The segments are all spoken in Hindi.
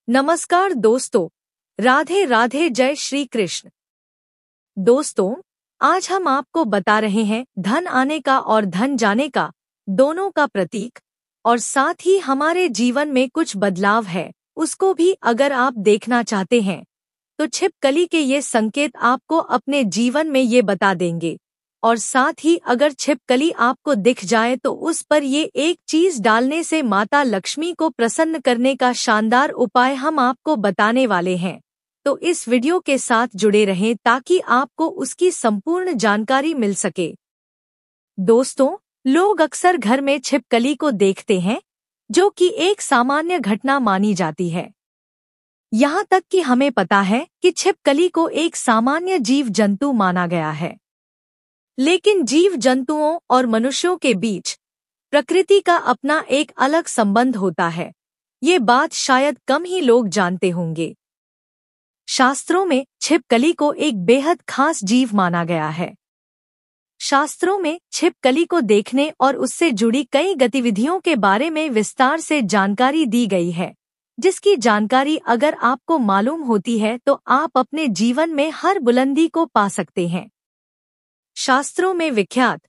नमस्कार दोस्तों, राधे राधे, जय श्री कृष्ण। दोस्तों, आज हम आपको बता रहे हैं धन आने का और धन जाने का, दोनों का प्रतीक, और साथ ही हमारे जीवन में कुछ बदलाव है उसको भी अगर आप देखना चाहते हैं तो छिपकली के ये संकेत आपको अपने जीवन में ये बता देंगे। और साथ ही अगर छिपकली आपको दिख जाए तो उस पर ये एक चीज डालने से माता लक्ष्मी को प्रसन्न करने का शानदार उपाय हम आपको बताने वाले हैं। तो इस वीडियो के साथ जुड़े रहें ताकि आपको उसकी संपूर्ण जानकारी मिल सके। दोस्तों, लोग अक्सर घर में छिपकली को देखते हैं, जो कि एक सामान्य घटना मानी जाती है। यहाँ तक कि हमें पता है कि छिपकली को एक सामान्य जीव जंतु माना गया है। लेकिन जीव जंतुओं और मनुष्यों के बीच प्रकृति का अपना एक अलग संबंध होता है। ये बात शायद कम ही लोग जानते होंगे। शास्त्रों में छिपकली को एक बेहद खास जीव माना गया है। शास्त्रों में छिपकली को देखने और उससे जुड़ी कई गतिविधियों के बारे में विस्तार से जानकारी दी गई है, जिसकी जानकारी अगर आपको मालूम होती है तो आप अपने जीवन में हर बुलंदी को पा सकते हैं। शास्त्रों में विख्यात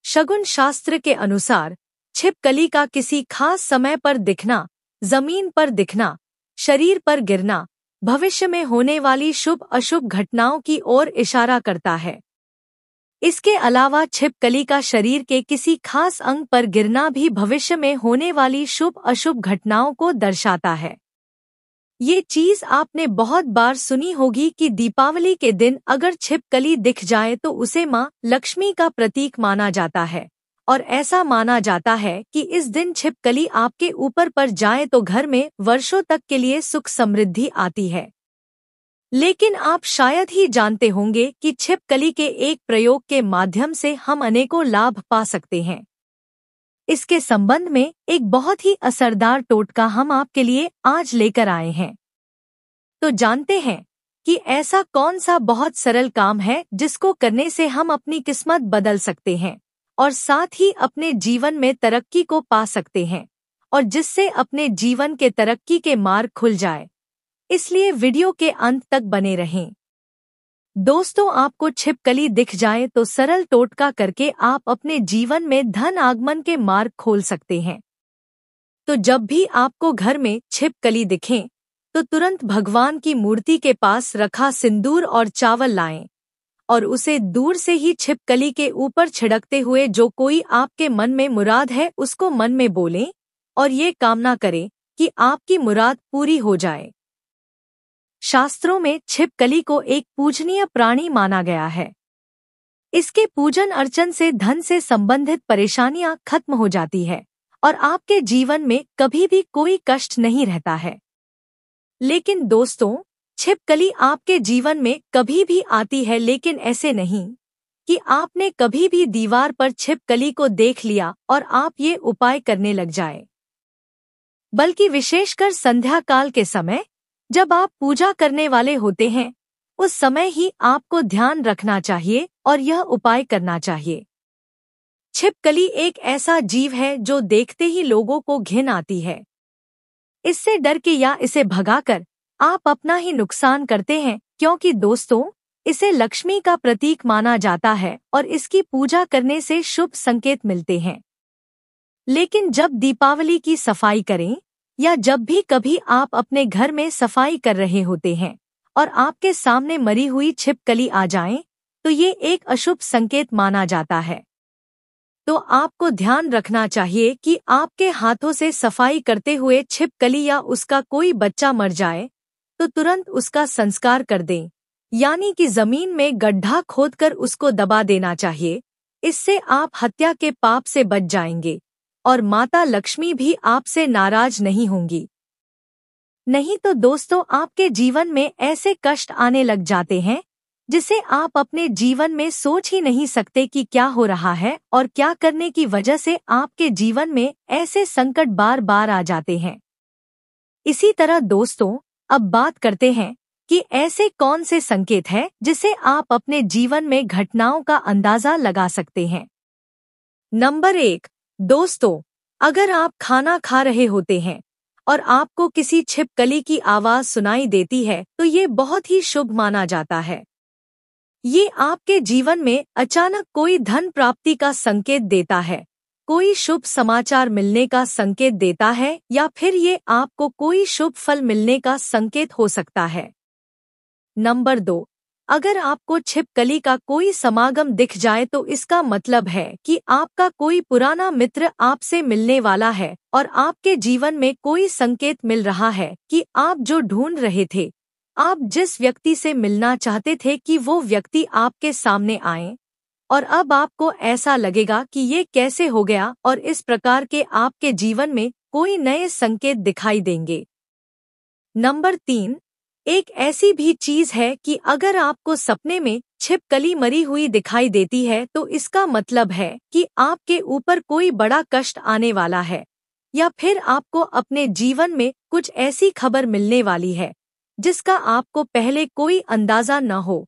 शगुन शास्त्र के अनुसार छिपकली का किसी खास समय पर दिखना, जमीन पर दिखना, शरीर पर गिरना भविष्य में होने वाली शुभ अशुभ घटनाओं की ओर इशारा करता है। इसके अलावा छिपकली का शरीर के किसी खास अंग पर गिरना भी भविष्य में होने वाली शुभ अशुभ घटनाओं को दर्शाता है। ये चीज आपने बहुत बार सुनी होगी कि दीपावली के दिन अगर छिपकली दिख जाए तो उसे माँ लक्ष्मी का प्रतीक माना जाता है, और ऐसा माना जाता है कि इस दिन छिपकली आपके ऊपर पर जाए तो घर में वर्षों तक के लिए सुख समृद्धि आती है। लेकिन आप शायद ही जानते होंगे कि छिपकली के एक प्रयोग के माध्यम से हम अनेकों लाभ पा सकते हैं। इसके संबंध में एक बहुत ही असरदार टोटका हम आपके लिए आज लेकर आए हैं। तो जानते हैं कि ऐसा कौन सा बहुत सरल काम है जिसको करने से हम अपनी किस्मत बदल सकते हैं और साथ ही अपने जीवन में तरक्की को पा सकते हैं, और जिससे अपने जीवन के तरक्की के मार्ग खुल जाए। इसलिए वीडियो के अंत तक बने रहें। दोस्तों, आपको छिपकली दिख जाए तो सरल टोटका करके आप अपने जीवन में धन आगमन के मार्ग खोल सकते हैं। तो जब भी आपको घर में छिपकली दिखें तो तुरंत भगवान की मूर्ति के पास रखा सिंदूर और चावल लाएं और उसे दूर से ही छिपकली के ऊपर छिड़कते हुए जो कोई आपके मन में मुराद है उसको मन में बोलें और ये कामना करें कि आपकी मुराद पूरी हो जाए। शास्त्रों में छिपकली को एक पूजनीय प्राणी माना गया है। इसके पूजन अर्चन से धन से संबंधित परेशानियां खत्म हो जाती है और आपके जीवन में कभी भी कोई कष्ट नहीं रहता है। लेकिन दोस्तों, छिपकली आपके जीवन में कभी भी आती है, लेकिन ऐसे नहीं कि आपने कभी भी दीवार पर छिपकली को देख लिया और आप ये उपाय करने लग जाए। बल्कि विशेषकर संध्या काल के समय जब आप पूजा करने वाले होते हैं, उस समय ही आपको ध्यान रखना चाहिए और यह उपाय करना चाहिए। छिपकली एक ऐसा जीव है जो देखते ही लोगों को घिन आती है। इससे डर के या इसे भगाकर आप अपना ही नुकसान करते हैं, क्योंकि दोस्तों, इसे लक्ष्मी का प्रतीक माना जाता है और इसकी पूजा करने से शुभ संकेत मिलते हैं। लेकिन जब दीपावली की सफाई करें या जब भी कभी आप अपने घर में सफाई कर रहे होते हैं और आपके सामने मरी हुई छिपकली आ जाए तो ये एक अशुभ संकेत माना जाता है। तो आपको ध्यान रखना चाहिए कि आपके हाथों से सफाई करते हुए छिपकली या उसका कोई बच्चा मर जाए तो तुरंत उसका संस्कार कर दें, यानी कि जमीन में गड्ढा खोदकर उसको दबा देना चाहिए। इससे आप हत्या के पाप से बच जाएंगे और माता लक्ष्मी भी आपसे नाराज नहीं होंगी। नहीं तो दोस्तों, आपके जीवन में ऐसे कष्ट आने लग जाते हैं जिसे आप अपने जीवन में सोच ही नहीं सकते कि क्या हो रहा है और क्या करने की वजह से आपके जीवन में ऐसे संकट बार बार आ जाते हैं। इसी तरह दोस्तों, अब बात करते हैं कि ऐसे कौन से संकेत हैं जिसे आप अपने जीवन में घटनाओं का अंदाजा लगा सकते हैं। नंबर 1, दोस्तों, अगर आप खाना खा रहे होते हैं और आपको किसी छिपकली की आवाज सुनाई देती है तो ये बहुत ही शुभ माना जाता है। ये आपके जीवन में अचानक कोई धन प्राप्ति का संकेत देता है, कोई शुभ समाचार मिलने का संकेत देता है, या फिर ये आपको कोई शुभ फल मिलने का संकेत हो सकता है। नंबर 2, अगर आपको छिपकली का कोई समागम दिख जाए तो इसका मतलब है कि आपका कोई पुराना मित्र आपसे मिलने वाला है और आपके जीवन में कोई संकेत मिल रहा है कि आप जो ढूंढ रहे थे, आप जिस व्यक्ति से मिलना चाहते थे, कि वो व्यक्ति आपके सामने आए। और अब आपको ऐसा लगेगा कि ये कैसे हो गया, और इस प्रकार के आपके जीवन में कोई नए संकेत दिखाई देंगे। नंबर 3, एक ऐसी भी चीज है कि अगर आपको सपने में छिपकली मरी हुई दिखाई देती है तो इसका मतलब है कि आपके ऊपर कोई बड़ा कष्ट आने वाला है, या फिर आपको अपने जीवन में कुछ ऐसी खबर मिलने वाली है जिसका आपको पहले कोई अंदाजा न हो।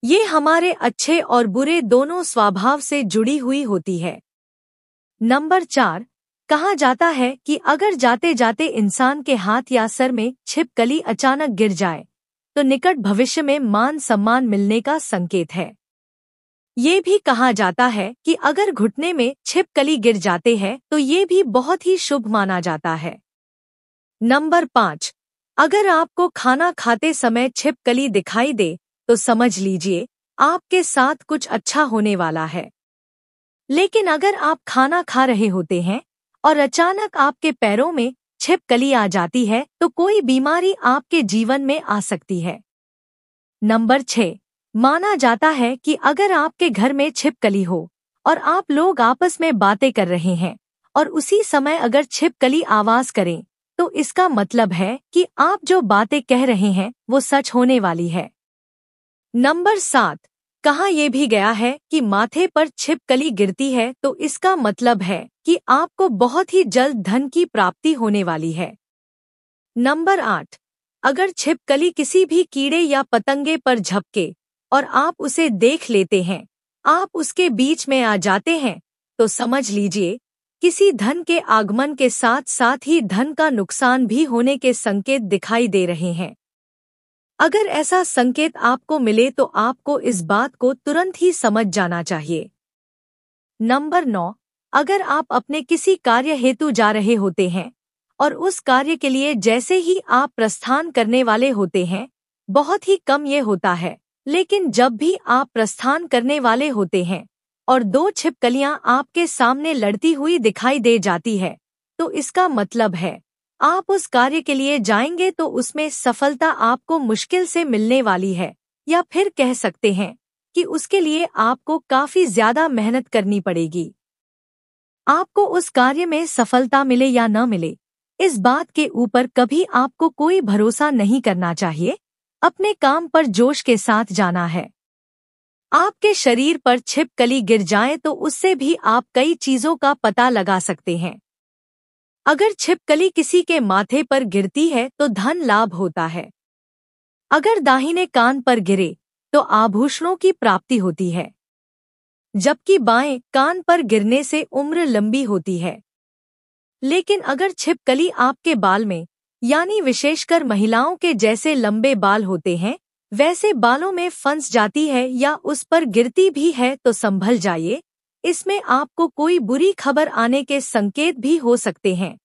ये हमारे अच्छे और बुरे दोनों स्वभाव से जुड़ी हुई होती है। नंबर 4, कहा जाता है कि अगर जाते जाते इंसान के हाथ या सर में छिपकली अचानक गिर जाए तो निकट भविष्य में मान सम्मान मिलने का संकेत है। ये भी कहा जाता है कि अगर घुटने में छिपकली गिर जाते हैं तो ये भी बहुत ही शुभ माना जाता है। नंबर 5, अगर आपको खाना खाते समय छिपकली दिखाई दे तो समझ लीजिए आपके साथ कुछ अच्छा होने वाला है। लेकिन अगर आप खाना खा रहे होते हैं और अचानक आपके पैरों में छिपकली आ जाती है तो कोई बीमारी आपके जीवन में आ सकती है। नंबर 6, माना जाता है कि अगर आपके घर में छिपकली हो और आप लोग आपस में बातें कर रहे हैं और उसी समय अगर छिपकली आवाज करें तो इसका मतलब है कि आप जो बातें कह रहे हैं वो सच होने वाली है। नंबर 7, कहा यह भी गया है कि माथे पर छिपकली गिरती है तो इसका मतलब है कि आपको बहुत ही जल्द धन की प्राप्ति होने वाली है। नंबर 8, अगर छिपकली किसी भी कीड़े या पतंगे पर झपके और आप उसे देख लेते हैं, आप उसके बीच में आ जाते हैं, तो समझ लीजिए किसी धन के आगमन के साथ साथ ही धन का नुकसान भी होने के संकेत दिखाई दे रहे हैं। अगर ऐसा संकेत आपको मिले तो आपको इस बात को तुरंत ही समझ जाना चाहिए। नंबर 9, अगर आप अपने किसी कार्य हेतु जा रहे होते हैं और उस कार्य के लिए जैसे ही आप प्रस्थान करने वाले होते हैं, बहुत ही कम ये होता है, लेकिन जब भी आप प्रस्थान करने वाले होते हैं और 2 छिपकलियां आपके सामने लड़ती हुई दिखाई दे जाती है, तो इसका मतलब है आप उस कार्य के लिए जाएंगे तो उसमें सफलता आपको मुश्किल से मिलने वाली है, या फिर कह सकते हैं कि उसके लिए आपको काफी ज्यादा मेहनत करनी पड़ेगी। आपको उस कार्य में सफलता मिले या न मिले, इस बात के ऊपर कभी आपको कोई भरोसा नहीं करना चाहिए। अपने काम पर जोश के साथ जाना है। आपके शरीर पर छिपकली गिर जाए तो उससे भी आप कई चीजों का पता लगा सकते हैं। अगर छिपकली किसी के माथे पर गिरती है तो धन लाभ होता है। अगर दाहिने कान पर गिरे तो आभूषणों की प्राप्ति होती है, जबकि बाएं कान पर गिरने से उम्र लंबी होती है। लेकिन अगर छिपकली आपके बाल में, यानी विशेषकर महिलाओं के जैसे लंबे बाल होते हैं, वैसे बालों में फंस जाती है या उस पर गिरती भी है तो संभल जाइए, इसमें आपको कोई बुरी खबर आने के संकेत भी हो सकते हैं।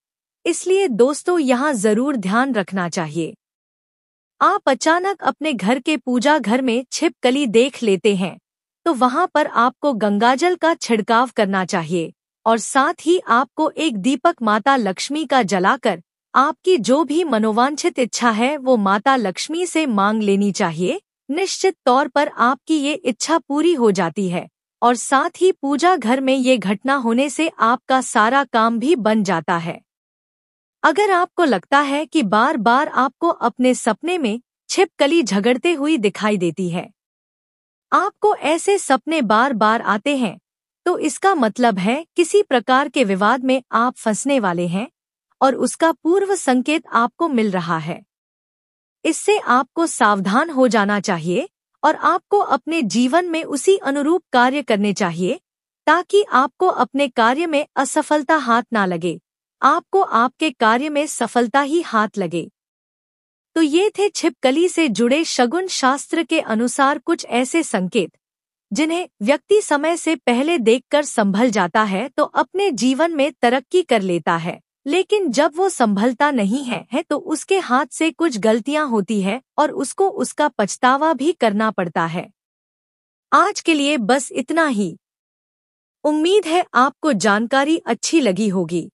इसलिए दोस्तों, यहाँ जरूर ध्यान रखना चाहिए। आप अचानक अपने घर के पूजा घर में छिपकली देख लेते हैं तो वहाँ पर आपको गंगाजल का छिड़काव करना चाहिए और साथ ही आपको एक दीपक माता लक्ष्मी का जलाकर आपकी जो भी मनोवांछित इच्छा है वो माता लक्ष्मी से मांग लेनी चाहिए। निश्चित तौर पर आपकी ये इच्छा पूरी हो जाती है और साथ ही पूजा घर में ये घटना होने से आपका सारा काम भी बन जाता है। अगर आपको लगता है कि बार बार आपको अपने सपने में छिपकली झगड़ते हुई दिखाई देती है, आपको ऐसे सपने बार बार आते हैं, तो इसका मतलब है किसी प्रकार के विवाद में आप फंसने वाले हैं और उसका पूर्व संकेत आपको मिल रहा है। इससे आपको सावधान हो जाना चाहिए और आपको अपने जीवन में उसी अनुरूप कार्य करने चाहिए ताकि आपको अपने कार्य में असफलता हाथ ना लगे। आपको आपके कार्य में सफलता ही हाथ लगे। तो ये थे छिपकली से जुड़े शगुन शास्त्र के अनुसार कुछ ऐसे संकेत जिन्हें व्यक्ति समय से पहले देखकर संभल जाता है तो अपने जीवन में तरक्की कर लेता है, लेकिन जब वो संभलता नहीं है तो उसके हाथ से कुछ गलतियां होती है और उसको उसका पछतावा भी करना पड़ता है। आज के लिए बस इतना ही। उम्मीद है आपको जानकारी अच्छी लगी होगी।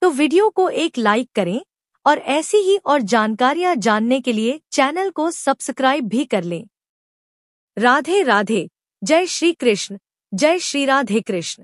तो वीडियो को एक लाइक करें और ऐसी ही और जानकारियां जानने के लिए चैनल को सब्सक्राइब भी कर लें। राधे राधे। जय श्री कृष्ण। जय श्री राधे कृष्ण।